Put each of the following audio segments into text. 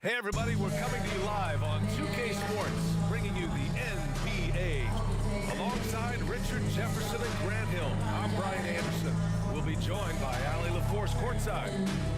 Hey everybody, we're coming to you live on 2K Sports, bringing you the NBA. Alongside Richard Jefferson and Grant Hill, I'm Brian Anderson. We'll be joined by Allie LaForce courtside.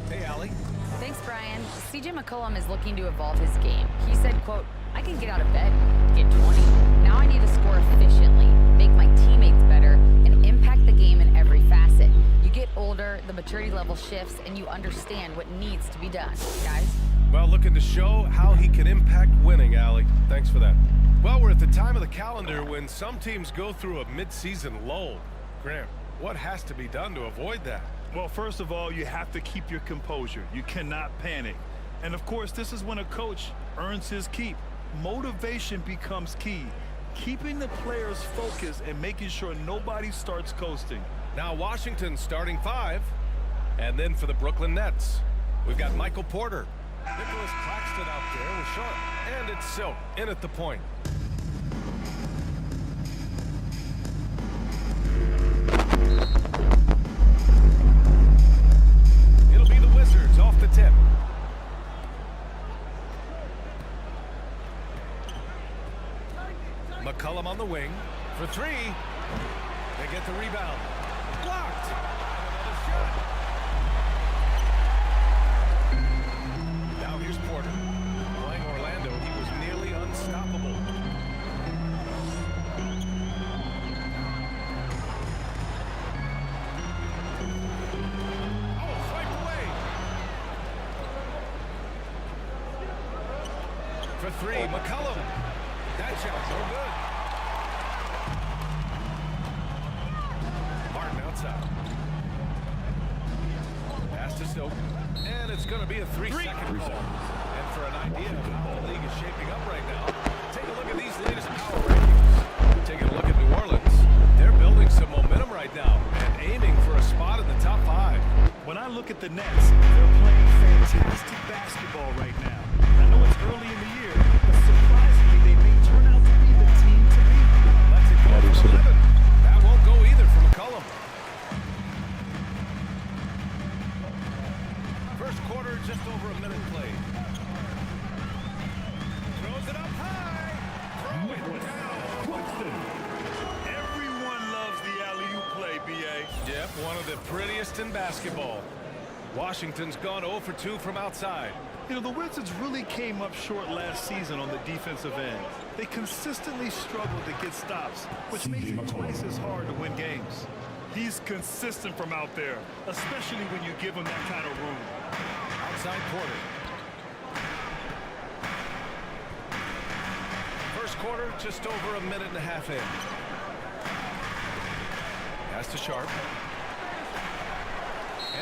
Hey Allie. Thanks, Brian. CJ McCollum is looking to evolve his game. He said, quote, I can get out of bed, get 20. Now I need to score efficiently, make my teammates better, and impact the game in every facet. You get older, the maturity level shifts, and you understand what needs to be done, guys. Well, looking to show how he can impact winning, Allie. Thanks for that. Well, we're at the time of the calendar when some teams go through a mid-season lull. Grant, what has to be done to avoid that? Well, first of all, you have to keep your composure. You cannot panic. And of course, this is when a coach earns his keep. Motivation becomes key. Keeping the players focused and making sure nobody starts coasting. Now Washington starting five. And then for the Brooklyn Nets, we've got Michael Porter. Nicholas Claxton out there with Sharp. And it's Silk in at the point. It'll be the Wizards off the tip. McCollum on the wing for three. They get the rebound. Blocked. Another shot. Now here's Porter. Playing Orlando, he was nearly unstoppable. Oh, swipe away. For three, McCollum. That shot's no good. Martin outside. Pass to Silk. And it's going to be a three-second call. And for an idea of how the league is shaping up right now, take a look at these latest power rankings. Taking a look at New Orleans. They're building some momentum right now and aiming for a spot in the top five. When I look at the Nets, they're playing fantastic basketball right now. I know it's early in the year, but surprisingly, they may turn out to be the team to beat. Let's it go for 11. That won't go either for McCollum. First quarter, just over a minute played. Throws it up high. Throw it down. Everyone loves the alley-oop play, B.A. Yep, one of the prettiest in basketball. Washington's gone 0 for 2 from outside. You know, the Wizards really came up short last season on the defensive end. They consistently struggled to get stops, which makes it twice as hard to win games. He's consistent from out there, especially when you give him that kind of room. Outside Porter. First quarter, just over a minute and a half in. Pass to Sharp.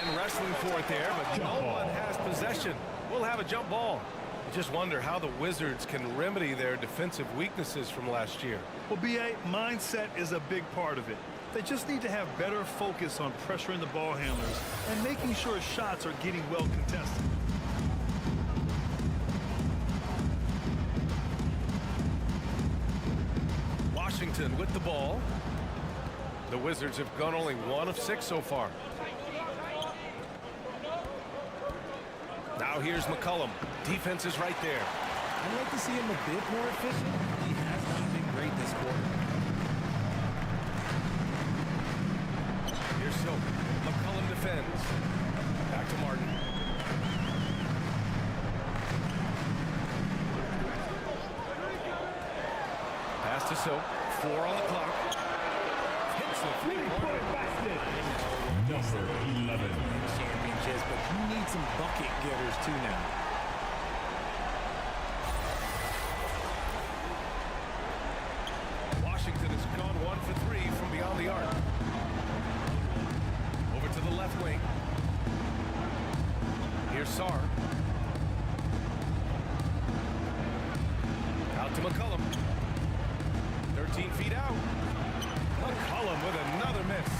And wrestling for it there, but no one has possession. We'll have a jump ball. I just wonder how the Wizards can remedy their defensive weaknesses from last year. Well, B.A., mindset is a big part of it. They just need to have better focus on pressuring the ball handlers and making sure shots are getting well contested. Washington with the ball. The Wizards have gone only 1 of 6 so far. Now here's McCollum. Defense is right there. I'd like to see him a bit more efficient. He has not been great this quarter. Here's Silk. McCollum defends. Back to Martin. Pass to Silk. 4 on the clock. Hits the three-point basket. Number 11. Championships, but you need some bucket getters too now. Washington has gone 1 for 3 from beyond the arc. Over to the left wing. Here's Sarr. Out to McCollum. 13 feet out. McCollum with another miss.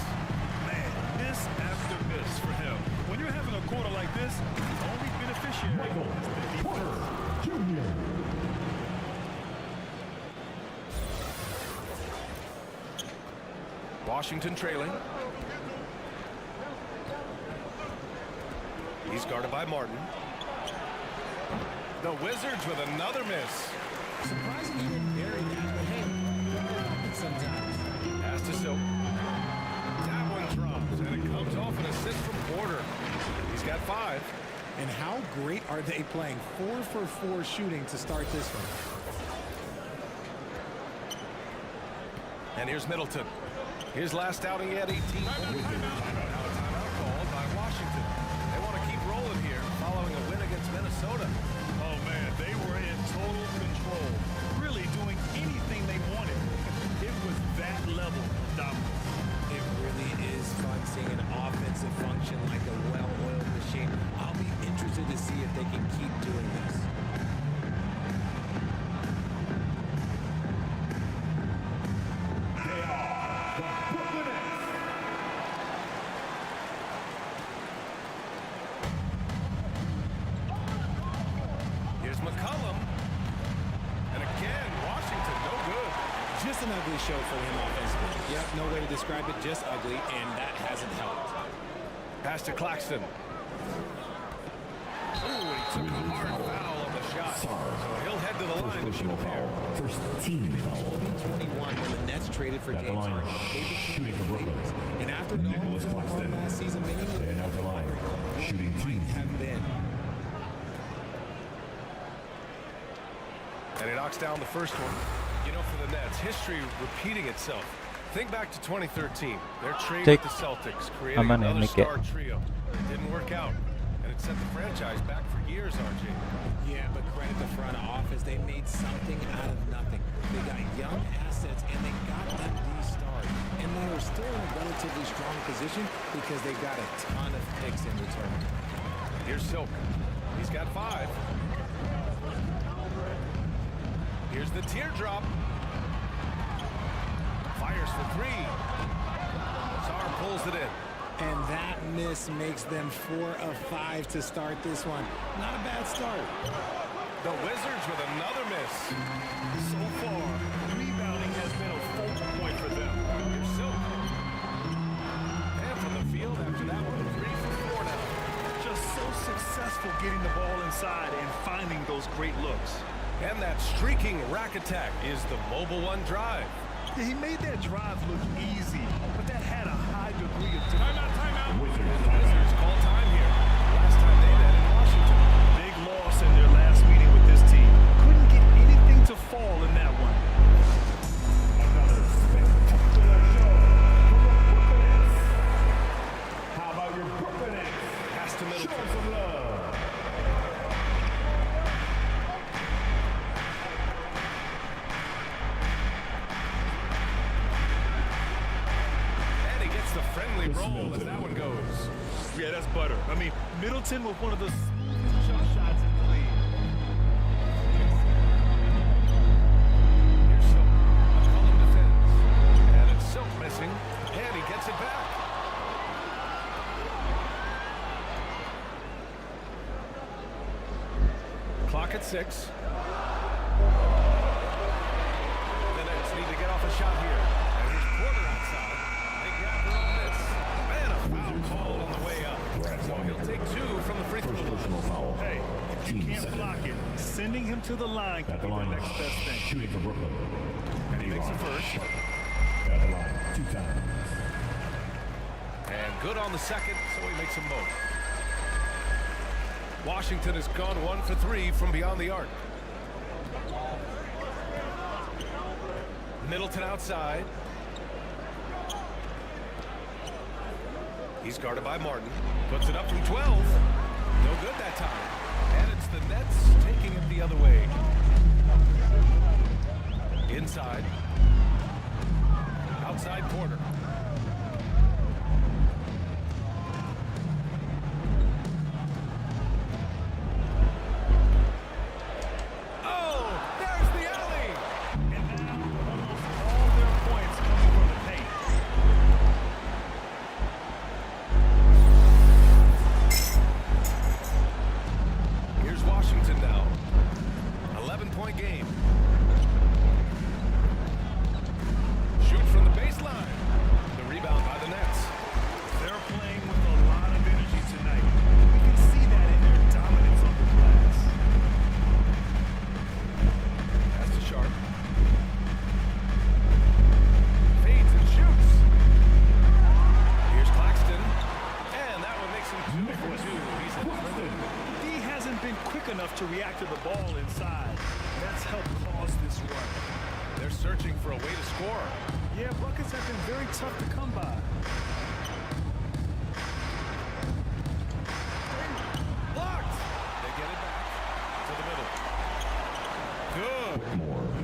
Man, miss after miss for him. When you're having a quarter like this, the only beneficiary is the defense. Washington trailing. He's guarded by Martin. The Wizards with another miss. Surprising he didn't bury that, but hey, that happens sometimes. Pass to Silk. That one drops, and it comes off an assist from Porter. He's got 5. And how great are they playing? 4 for 4 shooting to start this one. And here's Middleton. His last outing, he had 18. Now a timeout called by Washington. They want to keep rolling here following a win against Minnesota. Oh, man, they were in total control, really doing anything they wanted. It was that level of dominance. It really is fun seeing an offensive function like a well-oiled machine. I'll be interested to see if they can keep doing this. Here's McCollum. And again, Washington, no good. Just an ugly show for him offensively. Yep, no way to describe it, just ugly, and that hasn't helped. Pass to Claxton. Ooh, he took a hard foul on the shot. So he'll head to the line to shoot a pair. First team foul. 21 when the Nets traded for At the James line, Harden. They became shooting for Brooklyn. favorites. And after it all Nicholas fell apart Claxton. last season, many And out the line, shooting team. have been. And he knocks down the first one. You know, for the Nets, history repeating itself. Think back to 2013. Their trade with the Celtics, creating Aman ya, another Mike. star trio. It didn't work out, and it set the franchise back for years, RJ. Yeah, but credit the front office. They made something out of nothing. They got young assets, and they got them these stars. And they are still in a relatively strong position because they got a ton of picks in return. Here's Silk. He's got 5. Here's the teardrop. Fires for 3. Czar pulls it in. And that miss makes them 4 of 5 to start this one. Not a bad start. The Wizards with another miss. So far, rebounding has been a focal point for them. Here's Silk. And from the field after that one, 3 for 4 now. Just so successful getting the ball inside and finding those great looks. And that streaking rack attack is the Mobile One drive. Yeah, he made that drive look easy, but that had a high degree of timeout. And the Wizards call time here. Last time they met in Washington. Big loss in their last meeting with this team. Couldn't get anything to fall in that one. Another spectacular show from the Brooklyn Nets. How about your Brooklyn Nets? Pass to Show Middleton. some love. And he gets the friendly roll as that one goes. Yeah, that's butter. I mean, Middleton with one of the smoothest jump shots in the league. Here's Silk. McCollum defends. And it's Silk missing. And he gets it back. Clock at 6. The Nets need to get off a shot here. And here's Porter outside. They grab her on this. And a foul called on the way up. So he'll take 2 from the free throw First line. personal foul. Hey, if you Team can't seven. block it, sending him to the line could At be the the line, next best thing. shooting for Brooklyn. And he makes it first. At the line, 2 times. And good on the second, so he makes them both. Washington has gone 1 for 3 from beyond the arc. Middleton outside. He's guarded by Martin. Puts it up from 12. No good that time. And it's the Nets taking it the other way. Inside. Outside Porter. Oh, there's the alley. And now, almost all their points coming from the paint. Here's Washington now. 11-point game. Shoot from the baseline. quick enough to react to the ball inside. That's helped cause this run. They're searching for a way to score. Yeah, buckets have been very tough to come by. Blocked. They get it back to the middle. Good.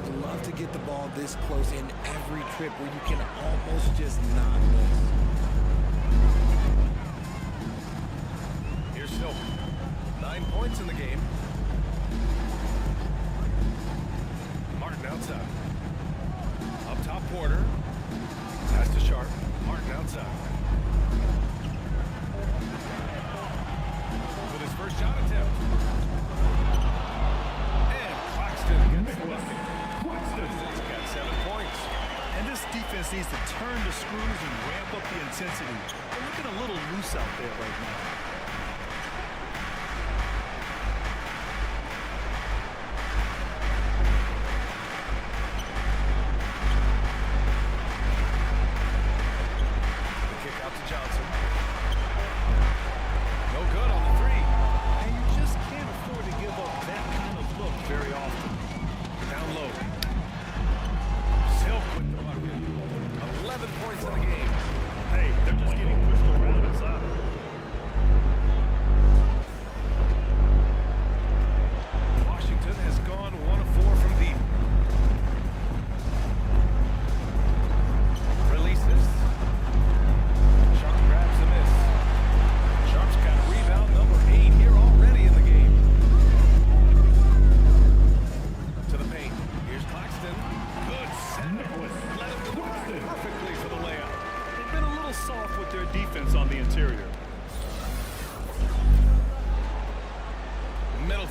You'd love to get the ball this close in every trip where you can almost just not miss. Here's Silk. 9 points in the game. Martin outside. Up top, Porter. Pass to Sharp. Martin outside. With his first shot attempt. And Claxton gets the bucket. Claxton's got 7 points. And this defense needs to turn the screws and ramp up the intensity. They're looking a little loose out there right now.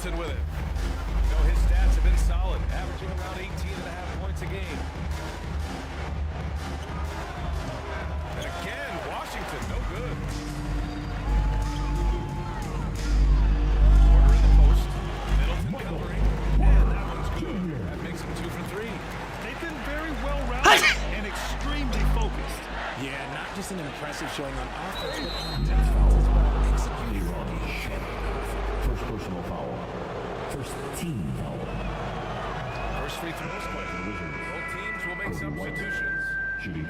With it. No, his stats have been solid, averaging around 18.5 points a game. And again, Washington, no good. Porter in the post. Middleton covering. And that one's good. That makes him 2 for 3. They've been very well-rounded and extremely focused. Yeah, not just an impressive showing on offense, but on defense as well. Executing on the First personal foul. First team foul. First free throws quick. Both teams will make substitutions. Shooting 2.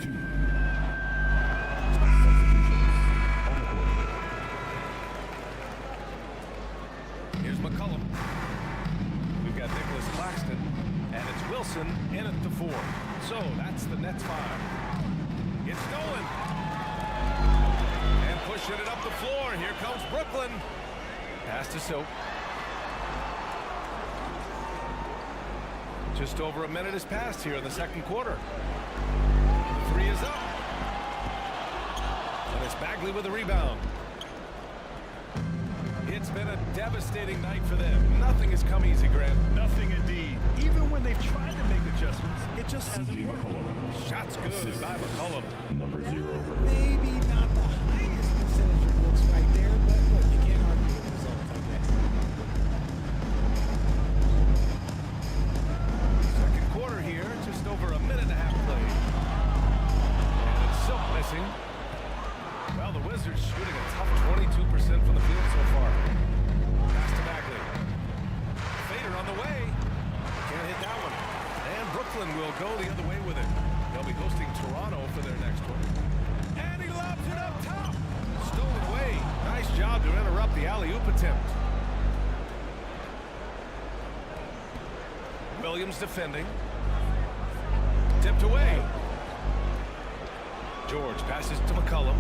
Substitutions on the court. Here's McCollum. We've got Nicholas Claxton, and it's Wilson in at the 4. So that's the Nets 5. It's stolen. And pushing it up the floor. Here comes Brooklyn. Pass to Soap. Just over a minute has passed here in the second quarter. The 3 is up. And it's Bagley with the rebound. It's been a devastating night for them. Nothing has come easy, Grant. Nothing indeed. Even when they've tried to make adjustments, it just hasn't worked. Shots good by McCollum. Number 0. Maybe not the highest percentage of looks right there, but look, you can't argue with the results, I guess. Second quarter here, just over a minute and a half played. And it's Silk missing. Well, the Wizards shooting a tough 22% from the field so far. Pass to Bagley. Fader on the way. Can't hit that one. And Brooklyn will go the other way with it. They'll be hosting Toronto for their next one. And he lobs it up top. Stolen away. Nice job to interrupt the alley-oop attempt. Williams defending. Tipped away. George passes to McCollum.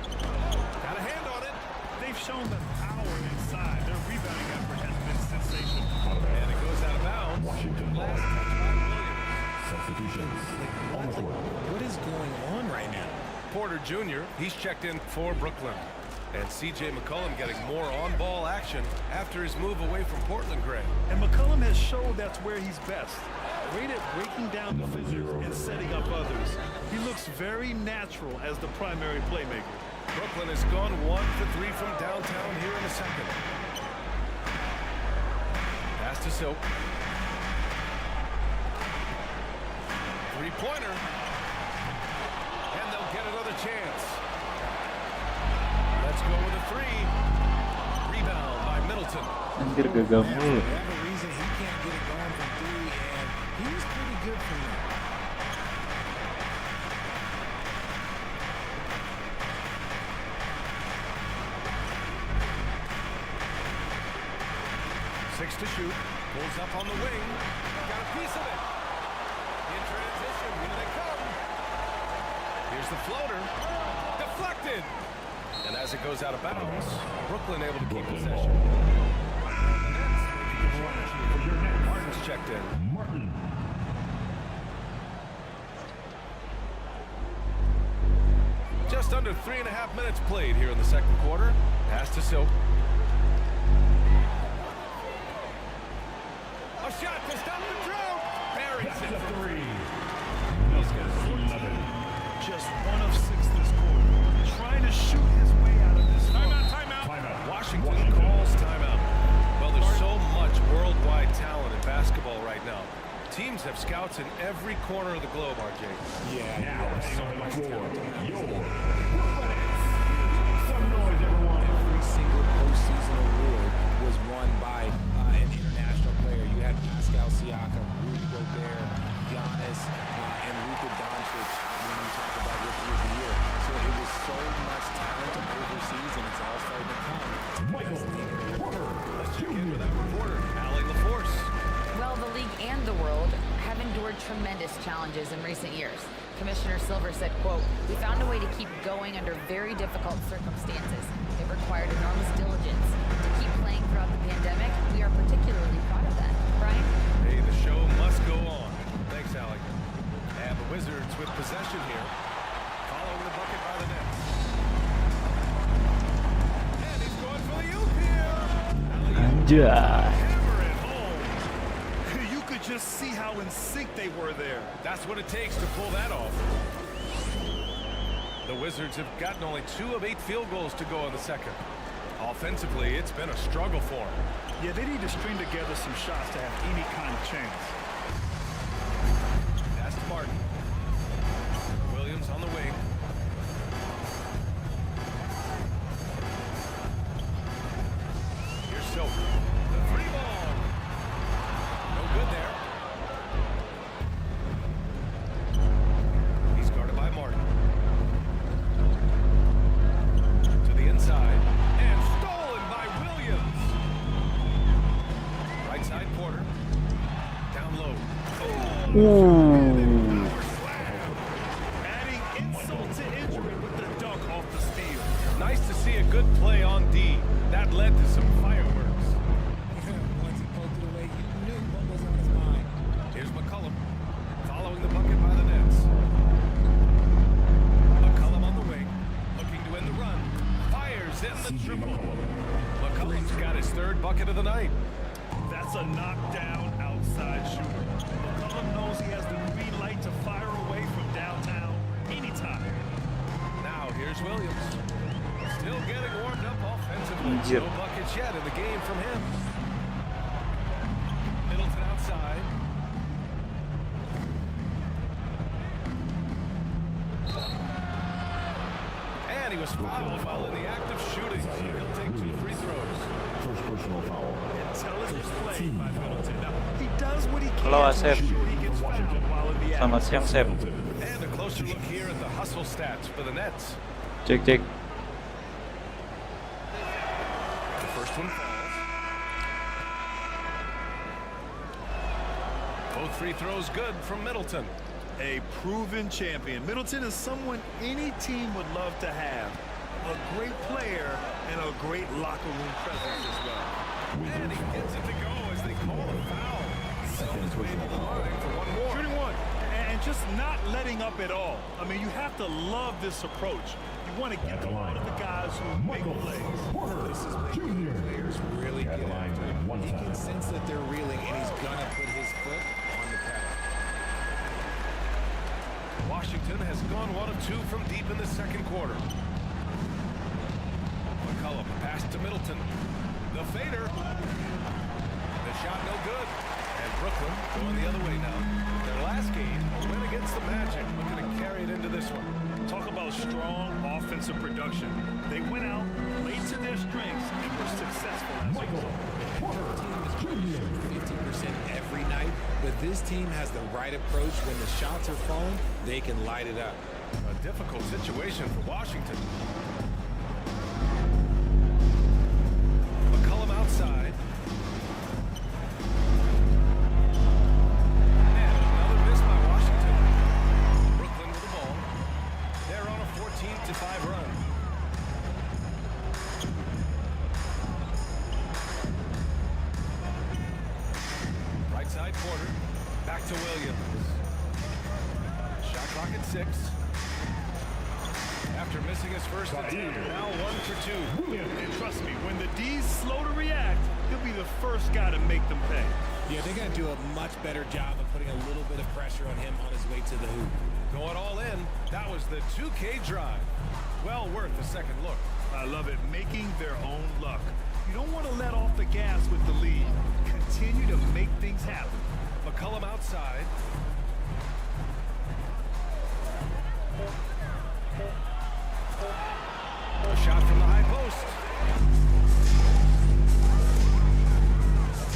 Got a hand on it. They've shown the power inside. Their rebounding effort has been sensational. And it goes out of bounds. Washington ball. Last touch by Williams. Substitutions on the court. What is going on right now? Porter Jr., he's checked in for Brooklyn. And C.J. McCollum getting more on-ball action after his move away from Portland, Gray. And McCollum has showed that's where he's best. Great at breaking down defenders and setting up others. He looks very natural as the primary playmaker. Brooklyn has gone 1 for 3 from downtown here in the second. Pass to Silk. Three-pointer. And they'll get another chance. Let's go with a 3. Rebound by Middleton. anjir gagal mulu. Whatever reason, he can't get it going from three, and he's pretty good from there. Six to shoot. Pulls up on the wing. Got a piece of it. In transition. Here they come. Here's the floater. Deflected. And as it goes out of bounds, Brooklyn able to keep possession. The Nets making a change. Martin's checked in. Martin. Just under 3.5 minutes played here in the second quarter. Pass to Silk. A shot to stop the drought. Buries it. That's a three. He's got 11. Just 1 of 6 this quarter. Trying to shoot his way out of this. Timeout. Timeout. Washington calls timeout. Well, there's so much worldwide talent in basketball right now. Teams have scouts in every corner of the globe, RJ. Yeah, Now, there's so on the much floor, talent. your Brooklyn Nets. Some noise, everyone. Every single postseason award was won by an international player. You had Pascal Siakam, Rudy Gobert, Giannis, and Luka Doncic when you talk about Rookie of the Year. So it was so much talent overseas, and it's all starting to come. Michael Porter Let's check in with that reporter, Allie LaForce. Well, the league and the world have endured tremendous challenges in recent years. Commissioner Silver said, quote, "We found a way to keep going under very difficult circumstances. It required enormous diligence. To keep playing throughout the pandemic, we are particularly proud of that." Brian? Hey, the show must go on. Thanks, Allie. And the Wizards with possession here. Following the bucket by the Nets. And he's going for the oop here. Anjay. Hammer it home. You could just see how in sync they were there. That's what it takes to pull that off. The Wizards have gotten only 2 of 8 field goals to go in the second. Offensively, it's been a struggle for them. Yeah, they need to string together some shots to have any kind of chance. That's to Martin. Williams on the wing. Here's Silk. The 3-ball. No good there. He's guarded by Martin. To the inside. And stolen by Williams. Right side Porter. Down low. Ooh. Adding insult to injury with the dunk off the steal. Nice to see a good play on D. That led to some fireworks. Once he poked it away, you knew what was on his mind. Here's McCollum following the bucket by the Nets. McCollum on the wing, looking to end the run. Fires in the triple. McCollum's got his 3rd bucket of the night. That's a knockdown outside shooter. McCollum knows he has the green light to fire away from downtown anytime. Now here's Williams. Still getting warmed up offensively. Yep. No buckets yet in the game from him. Middleton outside. And he was fouled while in the act of shooting. He'll take 2 free throws. First personal foul. Intelligent play by Middleton. Now, he does what he can Halo, to Asep. ensure he gets fouled while in the act. Selamat siang, Sep. And a closer look here at the hustle stats for the Nets. Cek cek. The first one falls. Both free throws good from Middleton. A proven champion. Middleton is someone any team would love to have. A great player and a great locker room presence as well. And he gets it to go as they call a foul. He's on his way to the line for one more. Shooting one. And just not letting up at all. I mean, you have to love this approach. You want to get to one of the guys who make Michael plays. Porter Jr. Players really At get the line after it. one He can time. sense that they're reeling, and he's gonna put his foot on the pedal. Washington has gone 1 of 2 from deep in the second quarter. McCollum pass to Middleton. The fader. The shot no good. And Brooklyn going the other way now. Their last game, a win against the Magic, looking to carry it into this one. Talk about strong offensive production. They went out, played to their strengths, and were successful as a result. Team is 50% every night, but this team has the right approach. When the shots are falling, they can light it up. A difficult situation for Washington. McCollum outside. And another miss by Washington. Brooklyn with the ball. They're on a 14-5 run. Right side quarter. Back to Williams. Shot clock at 6. After missing his first attempt, now 1 for 2. And trust me, when the D's slow to react, he'll be the first guy to make them pay. Yeah, they're going to do a much better job of putting a little bit of pressure on him on his way to the hoop. Going all in. That was the 2K drive. Well worth a second look. I love it, making their own luck. You don't want to let off the gas with the lead. Continue to make things happen. McCollum outside. A shot from the high post.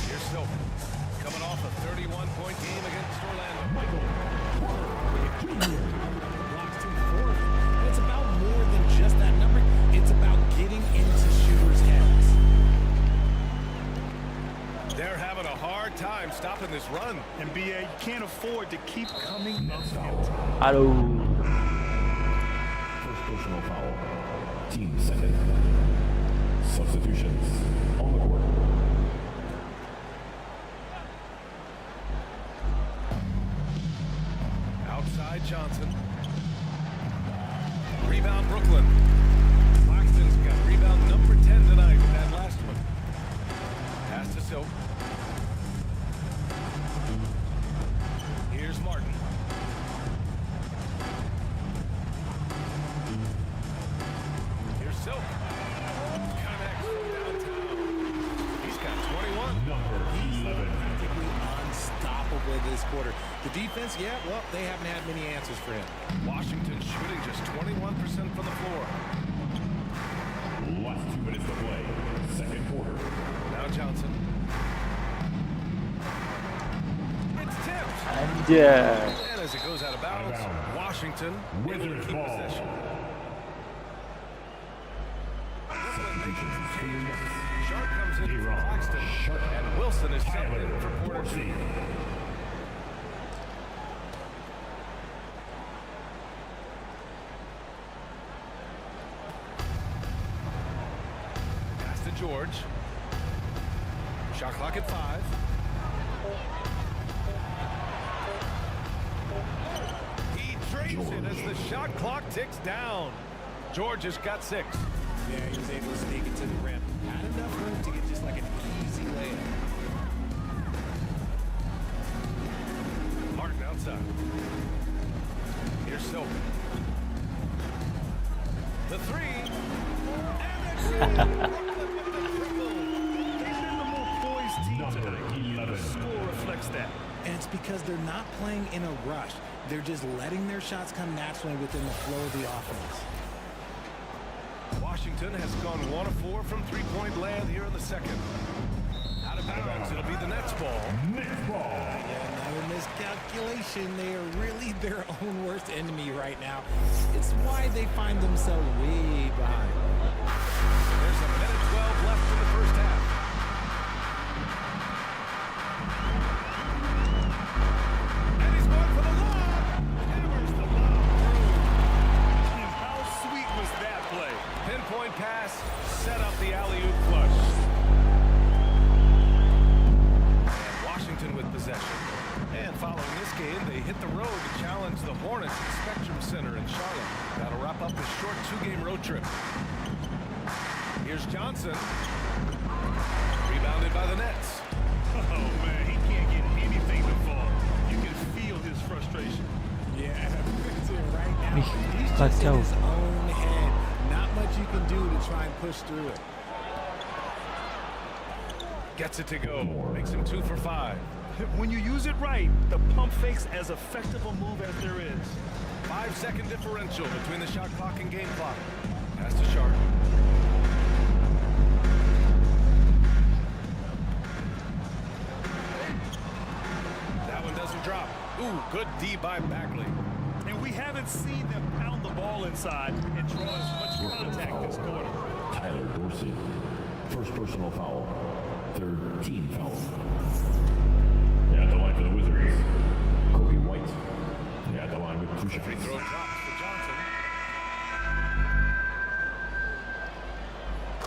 Here's Silk. Coming off a 31-point game against Orlando. Blocks 2 4. It's about more than just that number. It's about getting into shooters' heads. They're having a hard time stopping this run. And BA, you can't afford to keep coming up empty. Aduh. First personal foul. Team second. Substitutions on the court. Outside Johnson. Rebound Brooklyn. Claxton's got rebound number 10 tonight with that last one. Pass to Silk. Here's Martin. Here's Silk. Connects from downtown. He's got 21. Number 11. Practically unstoppable this quarter. The defense, yeah, well, they haven't had many answers for him. Washington shooting just 21% from the floor. Last 2 minutes to play. Second quarter. Now Johnson. It's tipped. Anjay. And as it goes out of bounds, Washington will Wizards keep ball. possession. Substitutions. Sharp comes in for Iran. Claxton, Sharp. and Wilson is subbed Tyler in for Porter. Dorsey. Pass to George. Shot clock at 5. He drains it as the shot clock ticks down. George has got 6. Yeah, he was able to sneak it to the rim. Had enough room to get just like an easy layup. Martin outside. Here's Silk. The 3. And it's in. Brooklyn with the triple. They've been the more poised team Number tonight. 11. The score reflects that. And it's because they're not playing in a rush. They're just letting their shots come naturally within the flow of the offense. Washington has gone 1 of 4 from three-point land here in the second. Out of bounds, it'll be the Nets ball. Next ball. Yeah, another miscalculation. They are really their own worst enemy right now. It's why they find themselves way behind. There's a minute 12 left in the first half. And he's going for the lob. Hammers the lob through. And how sweet was that play? Pinpoint pass, set up the alley-oop flush. And Washington with possession. And following this game, they hit the road to challenge the Hornets at Spectrum Center in Charlotte. That'll wrap up the short 2-game road trip. Here's Johnson. Rebounded by the Nets. Oh, man, he can't get anything to fall. You can feel his frustration. Yeah, that's it right now. Ih, He's just in kacau. his own head. Not much you can do to try and push through it. Gets it to go. Makes him 2 for 5. When you use it right, the pump fake's as effective a move as there is. 5-second differential between the shot clock and game clock. Pass to Sharp. That one doesn't drop. Ooh, good D by Bagley. And we haven't seen them pound the ball inside and draw as much contact this quarter. Tyler Dorsey. First personal foul. Third team foul. At the line for the Wizards. Kobe White. At the line with 2 shots. Free throw drops for Johnson.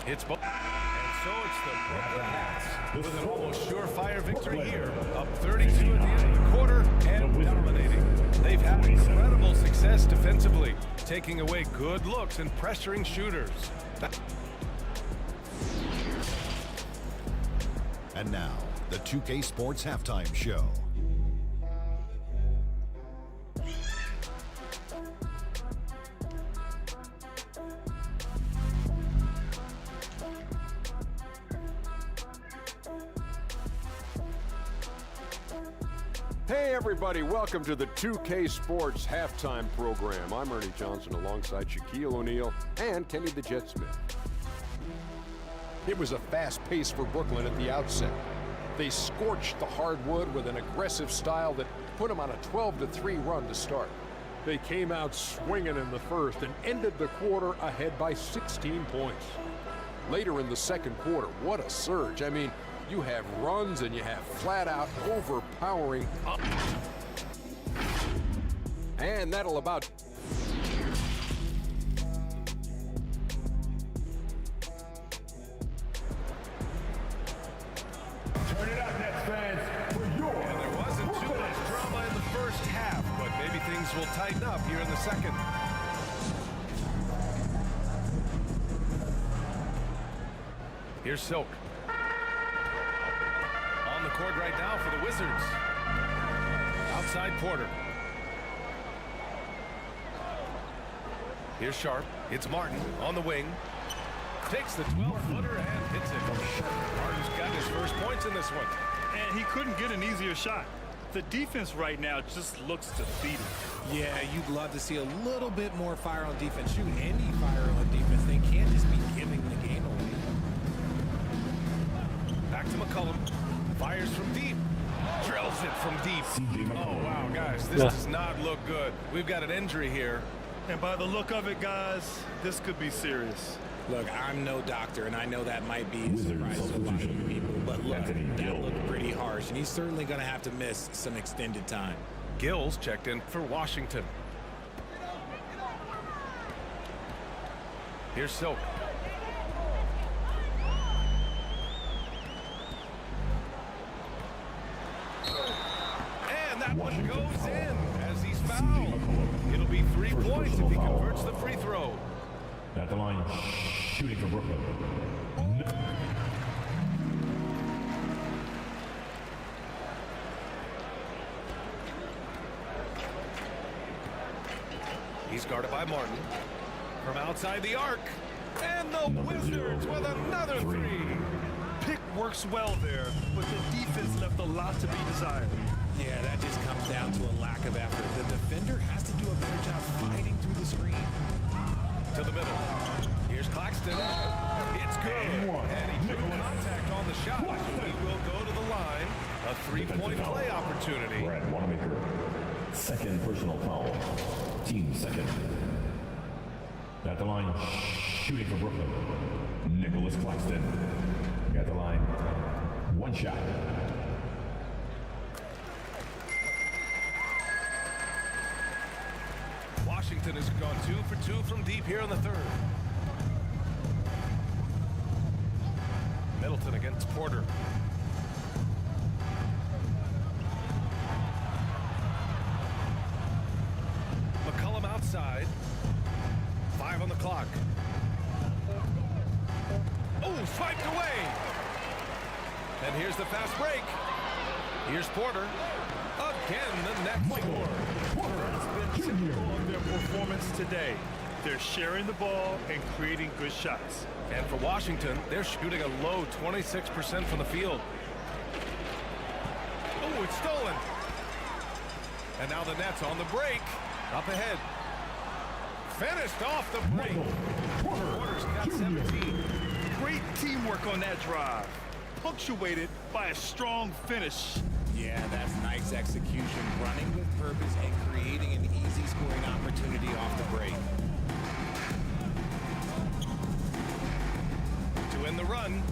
Hits both. And so it's the Brooklyn Nets with an almost surefire victory here. Up 32 at the end of the quarter and dominating. They've had incredible success defensively, taking away good looks and pressuring shooters. And now, the 2K Sports Halftime Show. Hey everybody, welcome to the 2K Sports Halftime Program. I'm Ernie Johnson alongside Shaquille O'Neal and Kenny the Jet Smith. It was a fast pace for Brooklyn at the outset. They scorched the hardwood with an aggressive style that put them on a 12-3 run to start. They came out swinging in the first and ended the quarter ahead by 16 points. Later in the second quarter, what a surge. I mean, you have runs and you have flat-out overpowering up. And that'll about... Turn it up, Nets fans, for your... And there wasn't too much drama in the first half, but maybe things will tighten up here in the second. Here's Silk. On the court right now for the Wizards. Outside Porter. Here's Sharp. It's Martin on the wing. Takes the 12-footer and hits it. Martin's got his first points in this one. And he couldn't get an easier shot. The defense right now just looks defeated. Yeah, you'd love to see a little bit more fire on defense. Shoot, any fire on defense. They can't just be giving the game away. Back to McCollum. Fires from deep. Drills it from deep. Oh, wow, guys. This does not look good. We've got an injury here. And by the look of it, guys, this could be serious. Look, I'm no doctor, and I know that might be a surprise to a lot of people, but look, that looked pretty harsh, and he's certainly going to have to miss some extended time. Gills checked in for Washington. Here's Silk. And that one goes in as he's fouled. It'll be 3 points if he converts the free throw. At the line, shooting for Brooklyn. He's guarded by Martin. From outside the arc. And the Wizards with another 3. Pick works well there, but the defense left a lot to be desired. Yeah, that just comes down to a lack of effort. The defender has to do a better job fighting through the screen. To the middle. Here's Claxton. It's good. And he took contact on the shot. He will go to the line. A 3-point play opportunity. Brad Wanamaker. Second personal foul. Team second. At the line, shooting for Brooklyn. Nicholas Claxton. At the line, 1 shot. Washington has gone 2 for 2 from deep here in the third. Middleton against Porter. McCollum outside. 5 on the clock. Oh, swiped away. And here's the fast break. Here's Porter. Again, the next score. It's been typical of their performance today. They're sharing the ball and creating good shots. And for Washington, they're shooting a low 26% from the field. Oh, it's stolen. And now the Nets on the break. Up ahead. Finished off the break. Porter's got 17. Great teamwork on that drive, punctuated by a strong finish. Yeah, that's nice execution, running with purpose and creating an easy scoring opportunity off the break. To win the run.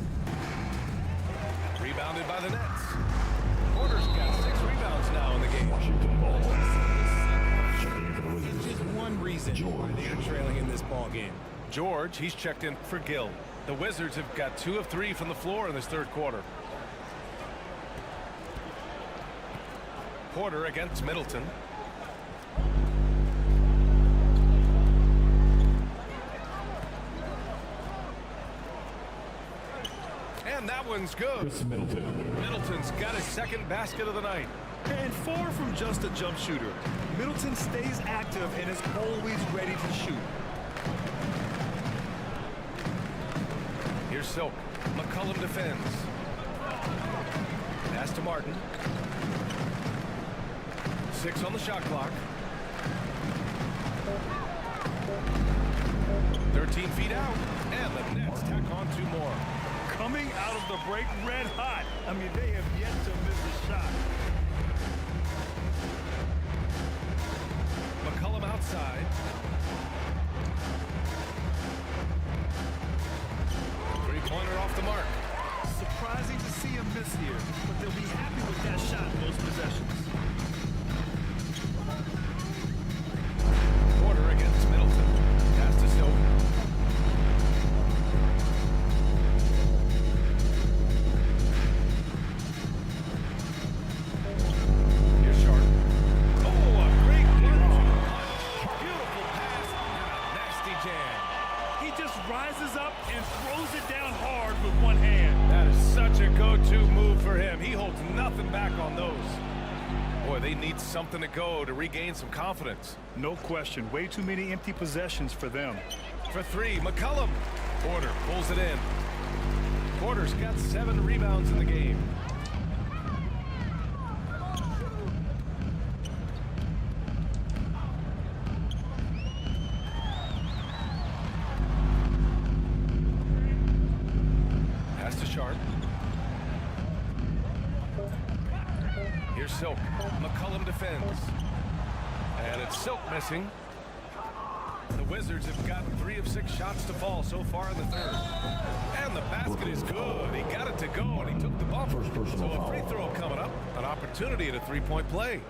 Rebounded by the Nets. Porter's got 6 rebounds now in the game. Washington ball. Checking in for the Wizards. Just one reason why they are trailing in this ball game. George, he's checked in for Gill. The Wizards have got 2 of 3 from the floor in this third quarter. Porter against Middleton. And that one's good. Chris Middleton. Middleton's got his second basket of the night. And far from just a jump shooter, Middleton stays active and is always ready to shoot. Here's Silk. McCollum defends. Pass to Martin. 6 on the shot clock. 13 feet out. And the Nets tack on 2 more. Coming out of the break red hot. I mean, they have yet to miss a shot. McCollum outside. Three-pointer off the mark. Surprising to see him miss here, but they'll be happy with that shot most possessions. Porter against Middleton. Pass to Silk. Here's Sharp. Oh, a great one-two punch. Beautiful pass. Nasty jam. He just rises up and throws it down hard with one hand. That is such a go-to move for him. He holds nothing back on those. Boy, they need something to go to regain some confidence. No question. Way too many empty possessions for them. For 3, McCollum. Porter pulls it in. Porter's got 7 rebounds in the game. Pass to Sharp. Here's Silk. McCollum defends. And it's Silk missing. The Wizards have gotten 3 of 6 shots to fall so far in the third. And the basket is good. He got it to go, and he took the bumper. So a free throw coming up. An opportunity at a 3-point play.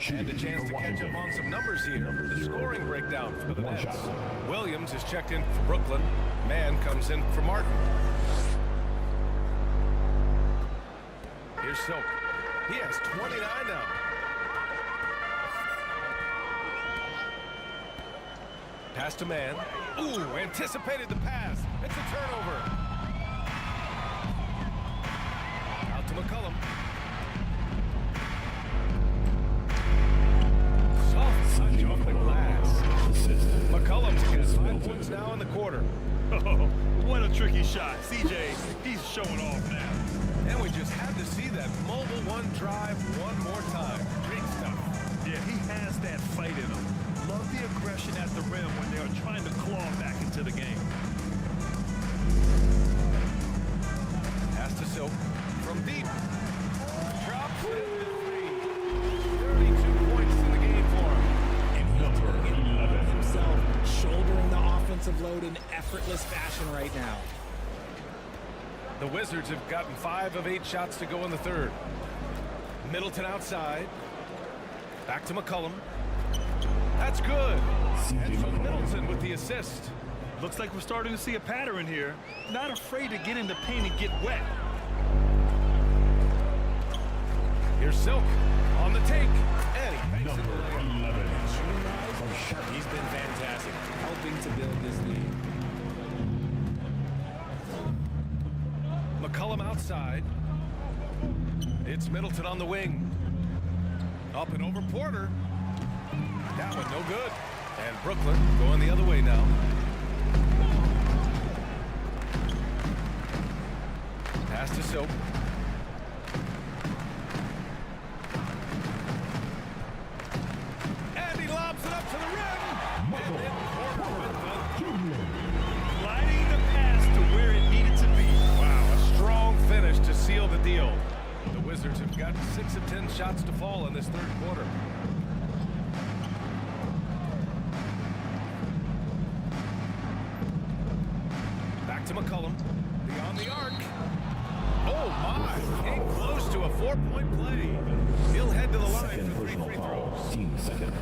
And a chance to catch up on some numbers here. The scoring breakdown for the Nets. Williams is checked in for Brooklyn. Mann comes in for Martin. Here's Silk. He has 29 now. Pass to Mann. Ooh, anticipated the pass. It's a turnover. Out to McCollum. Soft touch off the glass. McCollum's got 5 points now in the quarter. Oh, what a tricky shot. CJ, he's showing off now. And we just had to see that mobile one drive one more time. Great stuff. Yeah, he has that fight in him. Love the aggression at the rim when they are trying to claw back into the game. Pass to Silk from deep. Drops it to 3. 32 points in the game for him. And he's doing it himself, shouldering the offensive load in effortless fashion right now. The Wizards have gotten 5 of 8 shots to go in the third. Middleton outside. Back to McCollum. That's good. And so Middleton with the assist. Looks like we're starting to see a pattern here. Not afraid to get in the paint and get wet. Here's Silk on the take. And he makes it. He's been fantastic, helping to build this lead. McCollum outside. It's Middleton on the wing. Up and over Porter. That one no good. And Brooklyn going the other way now. Pass to Silk. the deal. The Wizards have got 6 of 10 shots to fall in this third quarter. Back to McCollum. Beyond the arc. Oh, my. Came close to a 4-point play. He'll head to the line Second for 3 personal free foul. throws. Team second.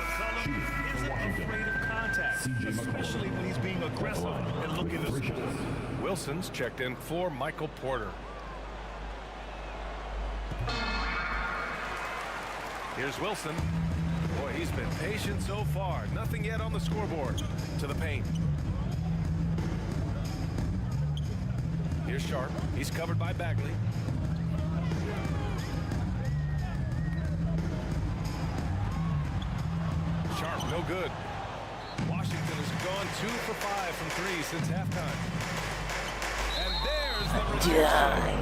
McCollum isn't afraid of contact, CJ especially when he's being aggressive and looking to score. Wilson's checked in for Michael Porter. Here's Wilson. Boy, he's been patient so far. Nothing yet on the scoreboard. To the paint. Here's Sharp. He's covered by Bagley. Sharp, no good. Washington has gone 2 for 5 from 3 since halftime. And there's the rejection.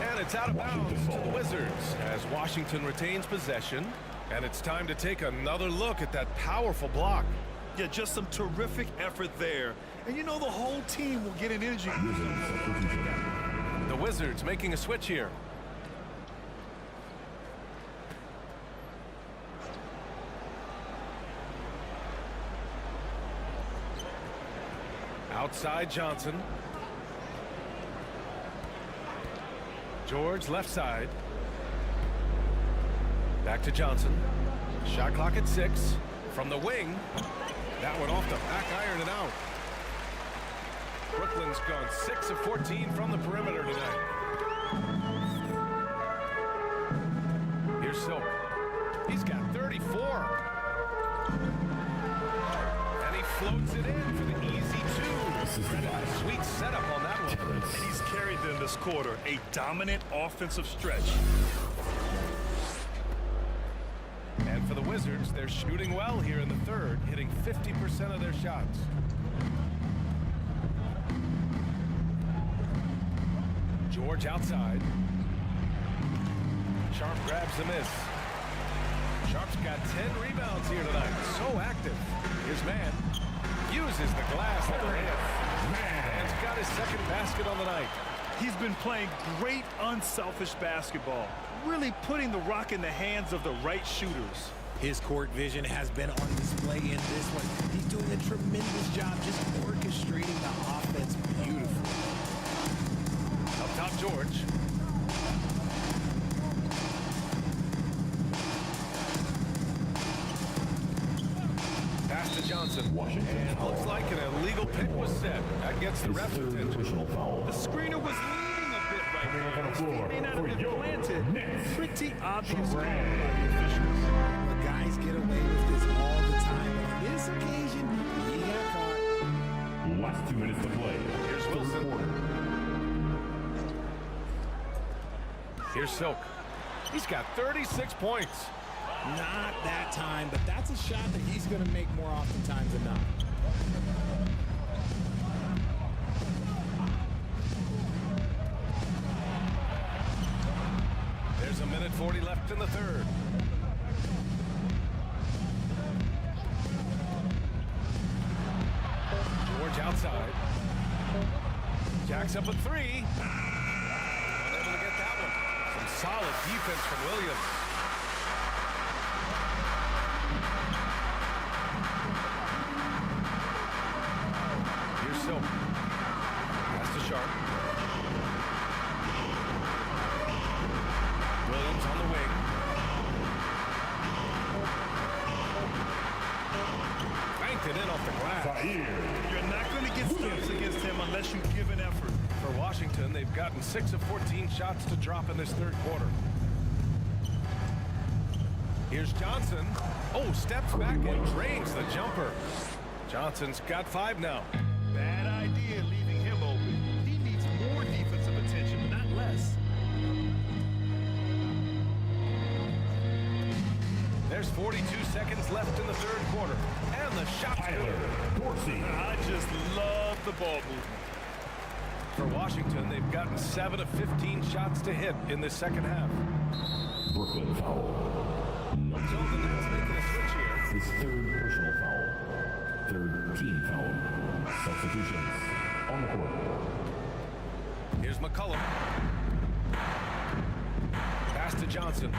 And it's out of bounds to the Wizards as Washington retains possession. And it's time to take another look at that powerful block. Yeah, just some terrific effort there. And you know the whole team will get an energy. The Wizards making a switch here. Outside Johnson. George left side. Back to Johnson. Shot clock at 6. From the wing. That one off the back iron and out. Brooklyn's gone 6 of 14 from the perimeter tonight. Here's Silk. He's got 34. And he floats it in for the easy 2. A sweet setup on that one. And he's carried them this quarter. A dominant offensive stretch. And for the Wizards, they're shooting well here in the third, hitting 50% of their shots. George outside. Sharp grabs the miss. Sharp's got 10 rebounds here tonight. So active. His man uses the glass like a hand. Man's got his second basket on the night. He's been playing great unselfish basketball. Really putting the rock in the hands of the right shooters. His court vision has been on display in this one. He's doing a tremendous job just orchestrating the offense beautifully. Up top, George. Pass to Johnson. Washington And looks like an illegal pick was set. That gets the ref's Third attention. personal foul. The screener was leaning a bit right there. His feet may not have been planted. Pretty obvious call by the officials. But guys get away with this all the time. But on this occasion, he got caught. Last 2 minutes to play. Here's Third Wilson. quarter. Here's Silk. He's got 36 points. Not that time, but that's a shot that he's going to make more oftentimes than not. There's a minute 40 left in the third. George outside. Jacks up a 3. Unable to get that one. Some solid defense from Williams. Here's Silk. Pass to Sharp. Williams on the wing. Banked it in off the glass. You're not going to get steps against him unless you give an effort. For Washington, they've gotten 6 of 14 shots to drop in this third quarter. Here's Johnson. Oh, steps back and drains the jumper. Johnson's got 5 now. Bad idea leaving him open. He needs more defensive attention, not less. There's 42 seconds left in the third quarter. And the shot's good. I just love the ball movement. For Washington, they've gotten 7 of 15 shots to hit in the second half. Brooklyn foul. Johnson is making a switch here. His third personal foul. Third team foul. Substitutions on the court. Here's McCullum. Pass to Johnson.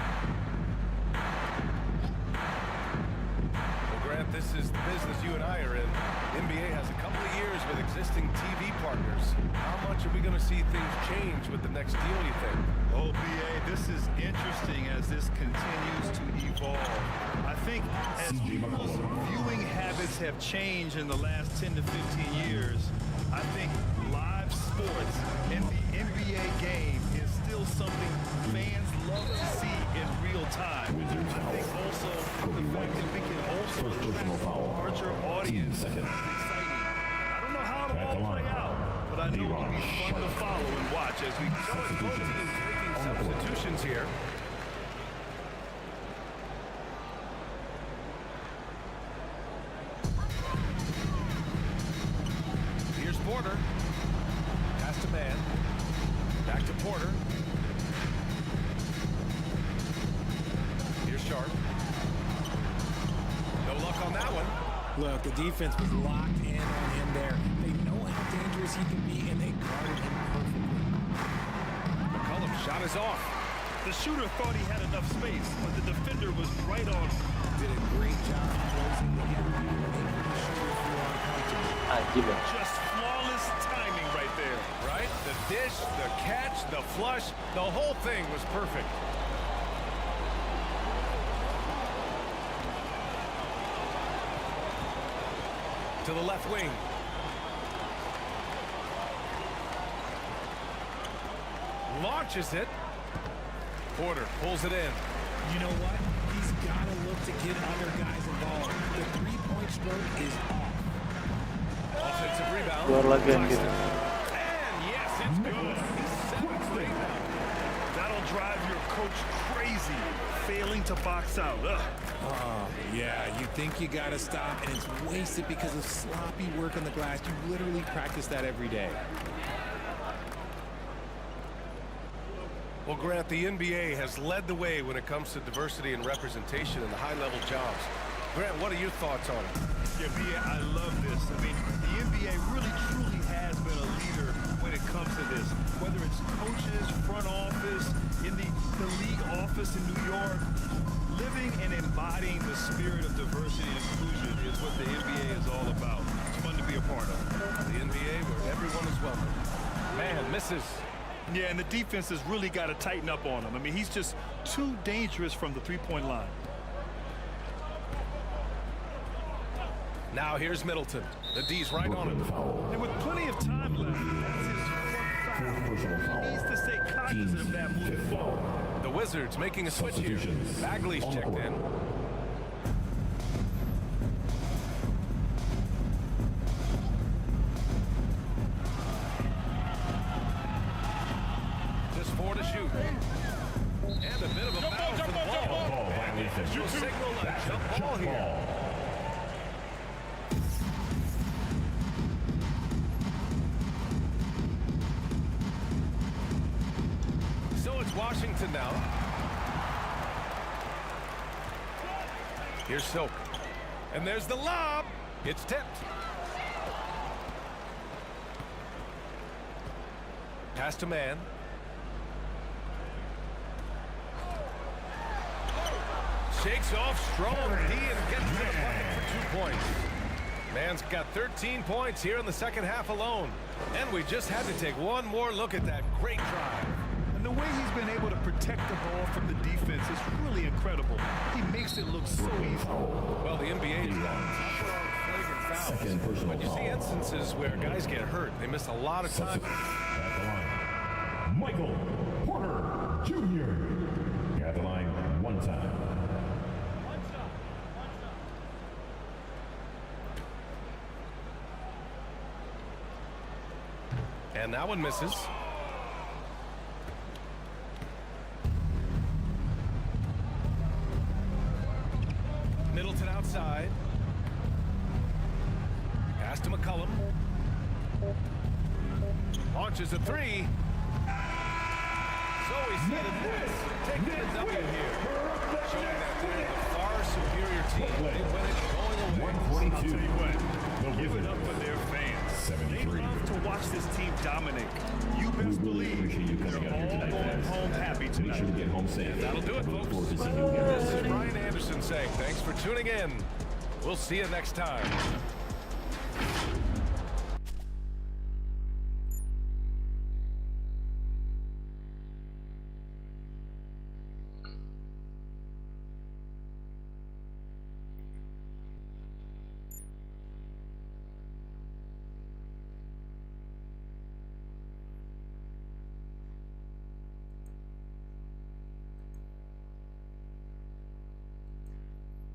Well, Grant, this is the business you and I are in. The NBA has a couple of years with existing TV partners. How much are we going to see things change with the next deal, you think? Oh, BA, this is interesting as this continues to evolve. I think as people's viewing habits have changed in the last 10 to 15 years, I think live sports and the NBA game is still something fans love to see in real time. I think also the fact that we can also attract a larger audience is exciting. I don't know how it'll all play out, but I know it'll be fun to follow and watch as we Both teams making substitutions here. Here's Porter. Pass to man. Back to Porter. Here's Sharp. No luck on that one. Look, the defense was locked in on him there. They know how dangerous he can be, and they guarded him perfectly. McCullum shot is off. The shooter thought he had enough space, but the defender was right on him. Did a great job closing the gap. Making the shooter feel uncomfortable. Anjir. Just flawless timing right there. Right? The dish, the catch, the flush, the whole thing was perfect. To the left wing. Launches it. Porter pulls it in. You know what? He's got to look to get other guys involved. The three-point stroke is off. Offensive rebound. Keluar lagi anjir. And yes, it's good. He's 7 straight now. That'll drive your coach crazy, failing to box out. Ugh. Oh, yeah, you think you got to stop, and it's wasted because of sloppy work on the glass. You literally practice that every day. Well, Grant, the NBA has led the way when it comes to diversity and representation in the high-level jobs. Grant, what are your thoughts on it? Yeah, BA, I love this. I mean, the NBA really, truly has been a leader when it comes to this. Whether it's coaches, front office, in the league office in New York, living and embodying the spirit of diversity and inclusion is what the NBA is all about. It's fun to be a part of. The NBA where everyone is welcome. Man, misses. Yeah, and the defense has really got to tighten up on him. I mean, he's just too dangerous from the three-point line. Now here's Middleton. The D's right on him. And with plenty of time left, that's his fourth foul. He needs to stay cognizant of that moving forward. The Wizards making a switch here. Bagley's checked in. Just 4 to shoot. And a bit of a battle for the ball. You'll signal a jump ball here. So it's Washington now. Here's Silk. And there's the lob. It's tipped. Pass to man. Shakes off strong D and gets to the bucket for 2 points. Man's got 13 points here in the second half alone. And we just had to take one more look at that great drive. And the way he's been able to protect the ball from the defense is really incredible. He makes it look so easy. Well, the NBA is flagrant fouls. But you see instances where guys get hurt. They miss a lot of time. At the line, Michael Porter Jr. At the line one time. And that one misses. Middleton outside. Pass to McCullum. Launches a three. So he's headed this. Taking the W here. Showing that they're the far superior team. They win it going away. 142. I'll tell you what, The give it Wizards. up for their fans. 73. They love to watch this team dominate. You We best really believe appreciate you they're coming out here all tonight, going fans. home happy Make tonight. sure to get home safe. That'll do it, We look folks. forward to seeing you again. This is Brian Anderson saying thanks for tuning in. We'll see you next time.